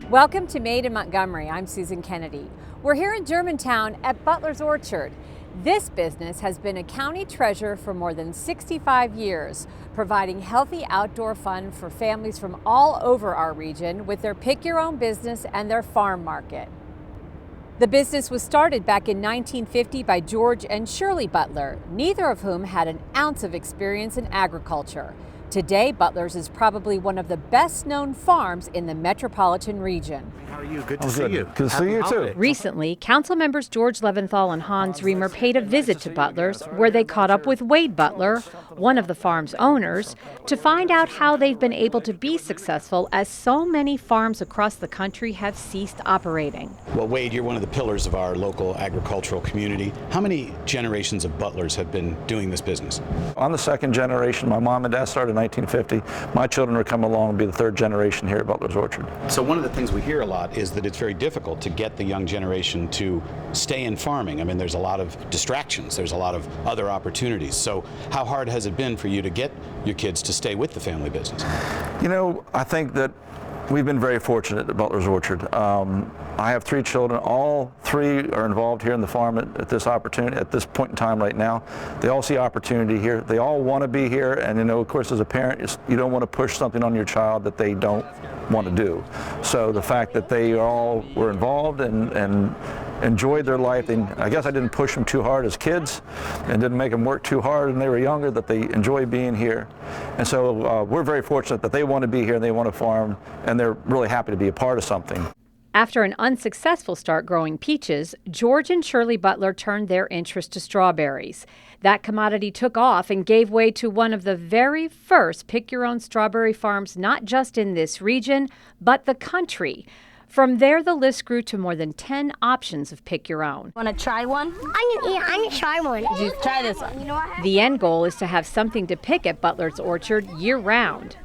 Welcome to Made in Montgomery. I'm Susan Kennedy. We're here in Germantown at Butler's Orchard. This business has been a county treasure for more than 65 years, providing healthy outdoor fun for families from all over our region with their pick-your-own business and their farm market. The business was started back in 1950 by George and Shirley Butler, neither of whom had an ounce of experience in agriculture. Today, Butler's is probably one of the best-known farms in the metropolitan region. How are you? Good to see you. Good to see you, too. Recently, council members George Leventhal and Hans Reamer paid a visit to Butler's, where they caught up with Wade Butler, one of the farm's owners, to find out how they've been able to be successful as so many farms across the country have ceased operating. Well, Wade, you're one of the pillars of our local agricultural community. How many generations of Butlers have been doing this business? I'm the second generation. My mom and dad started in 1950. My children are coming along and be the third generation here at Butler's Orchard. So one of the things we hear a lot is that it's very difficult to get the young generation to stay in farming. I mean, there's a lot of distractions. There's a lot of other opportunities. So how hard has it been for you to get your kids to stay with the family business? You know, I think that we've been very fortunate at Butler's Orchard. I have three children. All three are involved here in the farm at this opportunity, at this point in time right now. They all see opportunity here. They all want to be here, and you know, of course, as a parent, you don't want to push something on your child that they don't want to do. So the fact that they all were involved and enjoyed their life, and I guess I didn't push them too hard as kids and didn't make them work too hard when they were younger, that they enjoy being here. And so we're very fortunate that they want to be here and they want to farm, and they're really happy to be a part of something. After an unsuccessful start growing peaches, George and Shirley Butler turned their interest to strawberries. That commodity took off and gave way to one of the very first pick-your-own strawberry farms, not just in this region, but the country. From there, the list grew to more than 10 options of pick-your-own. Want to try one? I'm gonna try one. Just try this one. The end goal is to have something to pick at Butler's Orchard year-round.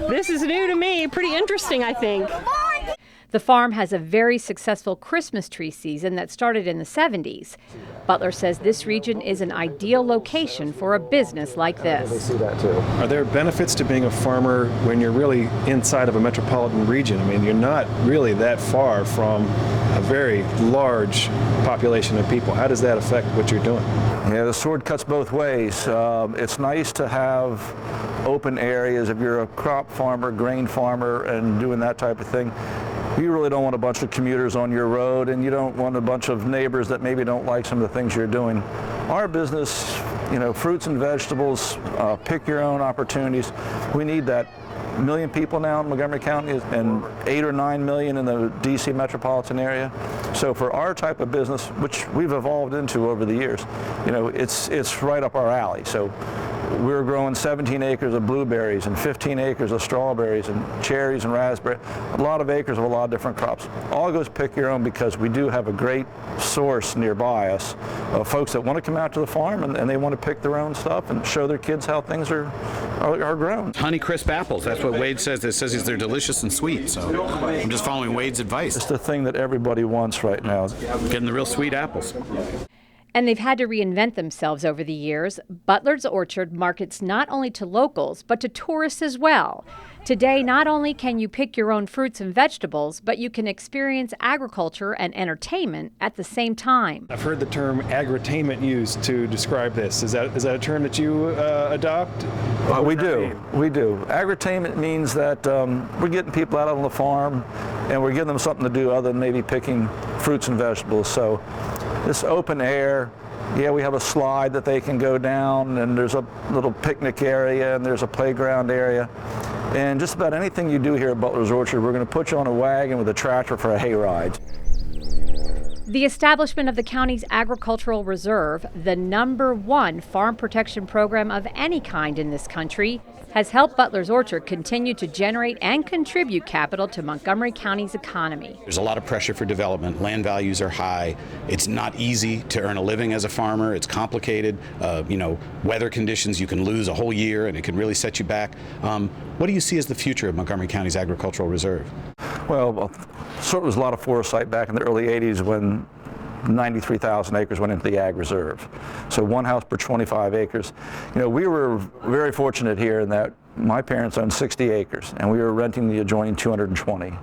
This is new to me. Pretty interesting, I think. The farm has a very successful Christmas tree season that started in the 70s. Butler says this region is an ideal location for a business like this. They see that too. Are there benefits to being a farmer when you're really inside of a metropolitan region? I mean, you're not really that far from a very large population of people. How does that affect what you're doing? Yeah, the sword cuts both ways. It's nice to have open areas if you're a crop farmer, grain farmer, and doing that type of thing. You really don't want a bunch of commuters on your road, and you don't want a bunch of neighbors that maybe don't like some of the things you're doing. Our business, you know, fruits and vegetables, pick your own opportunities. We need that. 1 million people now in Montgomery County and 8 or 9 million in the DC metropolitan area. So for our type of business, which we've evolved into over the years, you know, it's right up our alley. So we're growing 17 acres of blueberries and 15 acres of strawberries and cherries and raspberries, a lot of acres of a lot of different crops. All goes pick your own because we do have a great source nearby us of folks that want to come out to the farm and they want to pick their own stuff and show their kids how things are grown. Honeycrisp apples, that's what Wade says. It says they're delicious and sweet, so I'm just following Wade's advice. It's the thing that everybody wants right now. Getting the real sweet apples. And they've had to reinvent themselves over the years. Butler's Orchard markets not only to locals, but to tourists as well. Today, not only can you pick your own fruits and vegetables, but you can experience agriculture and entertainment at the same time. I've heard the term agritainment used to describe this. Is that a term that you adopt? We do. Agritainment means that we're getting people out on the farm and we're giving them something to do other than maybe picking fruits and vegetables. So this open air, yeah, we have a slide that they can go down, and there's a little picnic area and there's a playground area. And just about anything you do here at Butler's Orchard, we're going to put you on a wagon with a tractor for a hayride. The establishment of the county's agricultural reserve, the #1 farm protection program of any kind in this country, has helped Butler's Orchard continue to generate and contribute capital to Montgomery County's economy. There's a lot of pressure for development. Land values are high. It's not easy to earn a living as a farmer. It's complicated. Weather conditions, you can lose a whole year and it can really set you back. What do you see as the future of Montgomery County's agricultural reserve? Well, certainly was a lot of foresight back in the early 80s when 93,000 acres went into the ag reserve. So one house per 25 acres. You know, we were very fortunate here in that my parents owned 60 acres and we were renting the adjoining 220.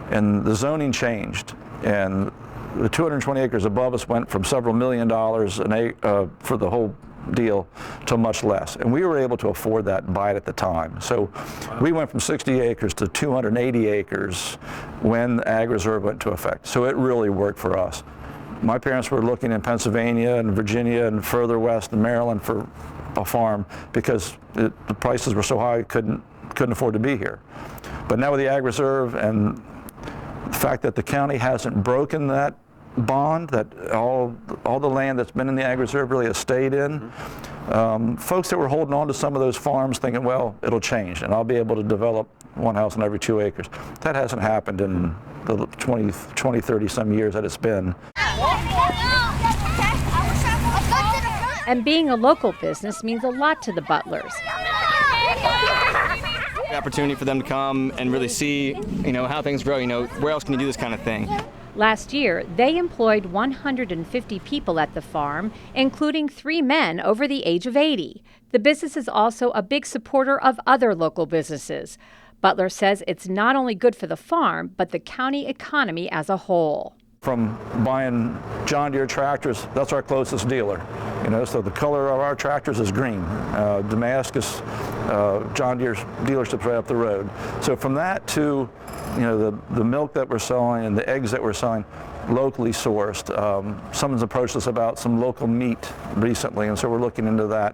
and the zoning changed, and the 220 acres above us went from several $1 million for the whole deal to much less, and we were able to afford that and buy it at the time. So we went from 60 acres to 280 acres when the Ag Reserve went into effect. So it really worked for us. My parents were looking in Pennsylvania and Virginia and further west in Maryland for a farm because the prices were so high couldn't afford to be here. But now with the Ag Reserve and the fact that the county hasn't broken that bond, that all the land that's been in the Ag Reserve really has stayed in. Folks that were holding on to some of those farms thinking, well, it'll change and I'll be able to develop one house on every 2 acres. That hasn't happened in the 20, 30 some years that it's been. And being a local business means a lot to the Butlers. The opportunity for them to come and really see, how things grow. Where else can you do this kind of thing? Last year, they employed 150 people at the farm, including 3 men over the age of 80. The business is also a big supporter of other local businesses. Butler says it's not only good for the farm, but the county economy as a whole. From buying John Deere tractors, that's our closest dealer. So the color of our tractors is green. Damascus, John Deere dealership's right up the road. So from that to, the milk that we're selling and the eggs that we're selling, locally sourced. Someone's approached us about some local meat recently, and so we're looking into that.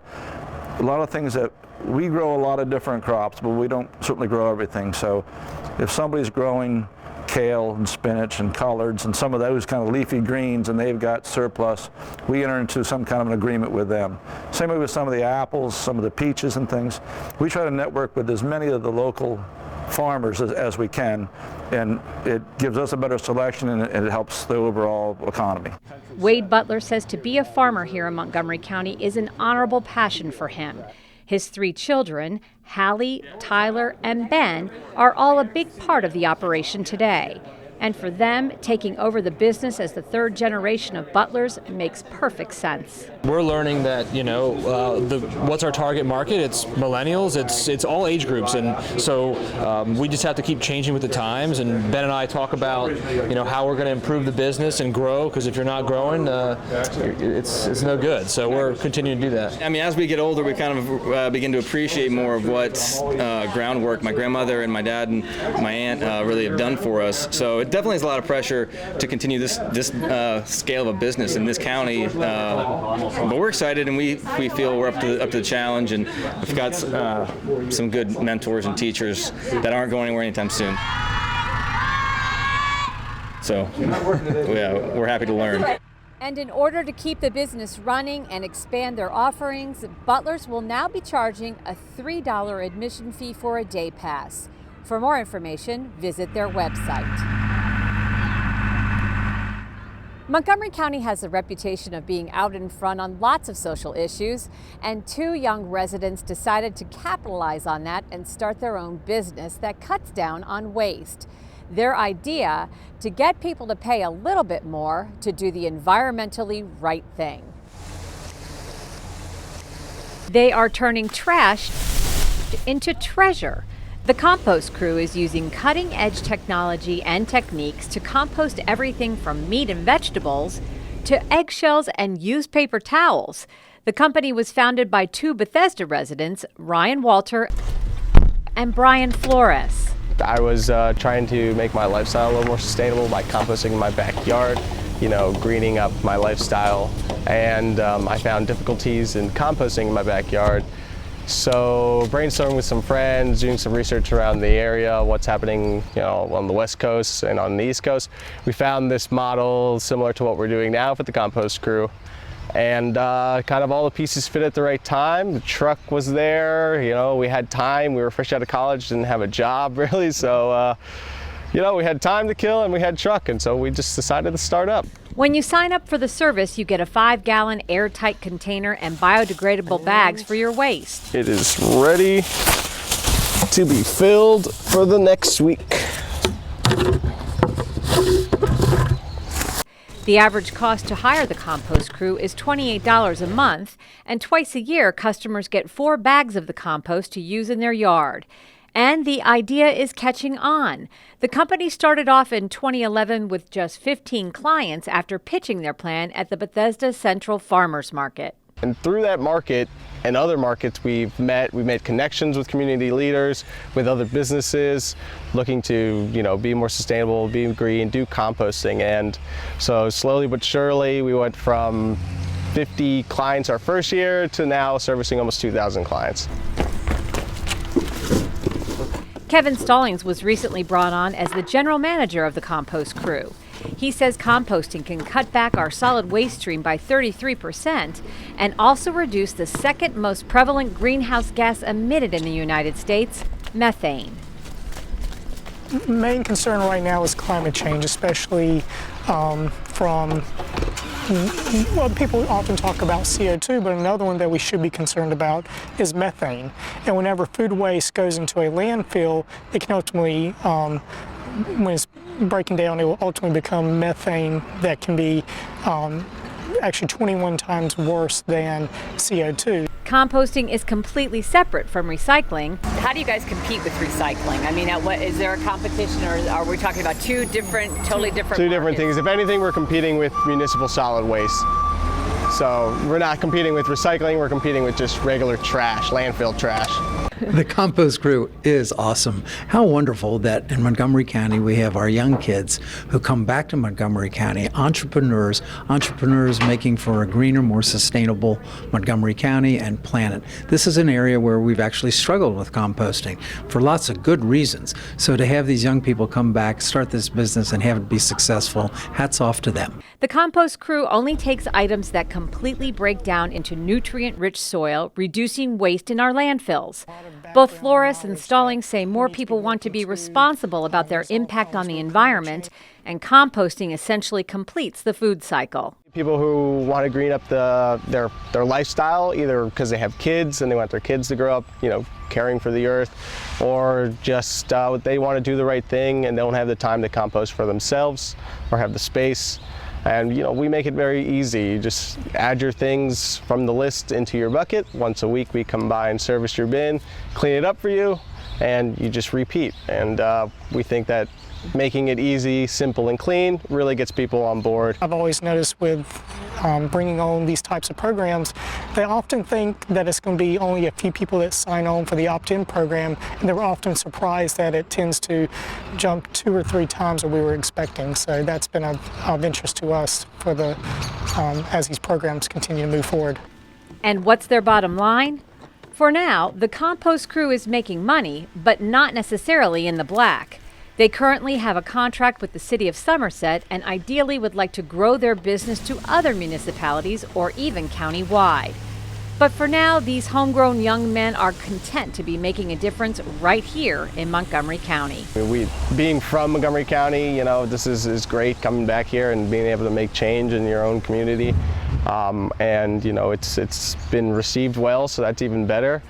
A lot of things that we grow a lot of different crops, but we don't certainly grow everything. So if somebody's growing kale and spinach and collards and some of those kind of leafy greens and they've got surplus, we enter into some kind of an agreement with them. Same way with some of the apples, some of the peaches and things. We try to network with as many of the local farmers as we can, and it gives us a better selection and it helps the overall economy. Wade Butler says to be a farmer here in Montgomery County is an honorable passion for him. His 3 children, Hallie, Tyler, and Ben, are all a big part of the operation today. And for them, taking over the business as the 3rd generation of Butlers makes perfect sense. We're learning that, what's our target market? It's millennials, it's all age groups. And so we just have to keep changing with the times. And Ben and I talk about, how we're going to improve the business and grow, because if you're not growing, it's no good. So we're continuing to do that. As we get older, we kind of begin to appreciate more of what groundwork my grandmother and my dad and my aunt really have done for us. So it definitely is a lot of pressure to continue this scale of a business in this county, but we're excited and we feel we're up to the challenge, and we've got some good mentors and teachers that aren't going anywhere anytime soon. So we're happy to learn. And in order to keep the business running and expand their offerings, Butlers will now be charging a $3 admission fee for a day pass. For more information, visit their website. Montgomery County has a reputation of being out in front on lots of social issues, and 2 young residents decided to capitalize on that and start their own business that cuts down on waste. Their idea, to get people to pay a little bit more to do the environmentally right thing. They are turning trash into treasure. The compost crew is using cutting-edge technology and techniques to compost everything from meat and vegetables to eggshells and used paper towels. The company was founded by 2 Bethesda residents, Ryan Walter and Brian Flores. I was trying to make my lifestyle a little more sustainable by composting in my backyard, greening up my lifestyle, and I found difficulties in composting in my backyard. So brainstorming with some friends, doing some research around the area, what's happening, on the West Coast and on the East Coast, we found this model similar to what we're doing now for the compost crew. And kind of all the pieces fit at the right time. The truck was there, we had time. We were fresh out of college, didn't have a job really, so we had time to kill and we had truck, and so we just decided to start up. When you sign up for the service, you get a 5-gallon airtight container and biodegradable bags for your waste. It is ready to be filled for the next week. The average cost to hire the compost crew is $28 a month, and twice a year, customers get 4 bags of the compost to use in their yard. And the idea is catching on. The company started off in 2011 with just 15 clients after pitching their plan at the Bethesda Central Farmers Market. And through that market and other markets we've made connections with community leaders, with other businesses looking to, be more sustainable, be green, do composting. And so slowly but surely we went from 50 clients our first year to now servicing almost 2,000 clients. Kevin Stallings was recently brought on as the general manager of the compost crew. He says composting can cut back our solid waste stream by 33% and also reduce the second most prevalent greenhouse gas emitted in the United States, methane. The main concern right now is climate change, especially people often talk about CO2, but another one that we should be concerned about is methane. And whenever food waste goes into a landfill, it can ultimately, when it's breaking down, it will ultimately become methane that can be actually 21 times worse than CO2. Composting is completely separate from recycling. How do you guys compete with recycling? I mean, is there a competition, or are we talking about totally different Two different things. If anything, we're competing with municipal solid waste. So we're not competing with recycling, we're competing with just regular trash, landfill trash. The compost crew is awesome. How wonderful that in Montgomery County we have our young kids who come back to Montgomery County, entrepreneurs making for a greener, more sustainable Montgomery County and planet. This is an area where we've actually struggled with composting for lots of good reasons. So to have these young people come back, start this business and have it be successful, hats off to them. The compost crew only takes items that completely break down into nutrient-rich soil, reducing waste in our landfills. Both Flores and Stallings say more people want to be responsible about their impact on the environment, and composting essentially completes the food cycle. People who want to green up their lifestyle, either because they have kids and they want their kids to grow up, caring for the earth, or just they want to do the right thing and don't have the time to compost for themselves or have the space. And we make it very easy. You just add your things from the list into your bucket. Once a week we come by and service your bin, clean it up for you, and you just repeat. And we think that making it easy, simple, and clean really gets people on board. I've always noticed with bringing on these types of programs, they often think that it's going to be only a few people that sign on for the opt-in program, and they're often surprised that it tends to jump 2 or 3 times what we were expecting. So that's been of interest to us for as these programs continue to move forward. And what's their bottom line? For now, the compost crew is making money, but not necessarily in the black. They currently have a contract with the City of Somerset and ideally would like to grow their business to other municipalities or even county-wide. But for now, these homegrown young men are content to be making a difference right here in Montgomery County. Being from Montgomery County, this is great, coming back here and being able to make change in your own community. And it's been received well, so that's even better.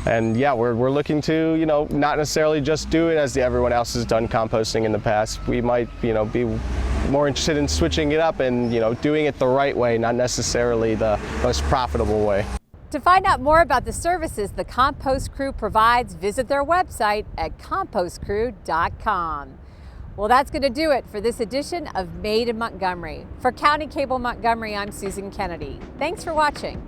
And yeah, we're looking to, not necessarily just do it as everyone else has done composting in the past. We might, be more interested in switching it up and, doing it the right way, not necessarily the most profitable way. To find out more about the services the Compost Crew provides, visit their website at compostcrew.com. Well, that's going to do it for this edition of Made in Montgomery. For County Cable Montgomery, I'm Susan Kennedy. Thanks for watching.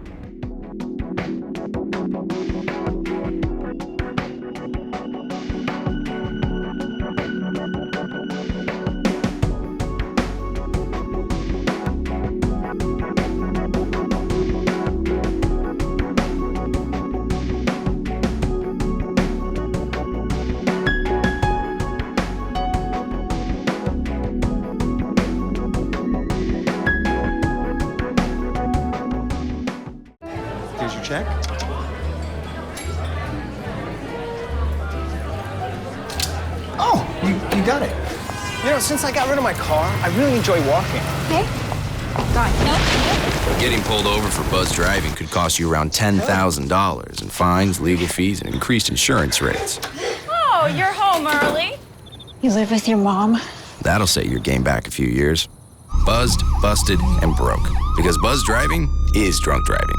Here's your check. Oh, you got it. Since I got rid of my car, I really enjoy walking. Okay. Got it. Getting pulled over for buzz driving could cost you around $10,000 in fines, legal fees, and increased insurance rates. Oh, you're home early. You live with your mom? That'll set your game back a few years. Buzzed, busted, and broke. Because buzz driving is drunk driving.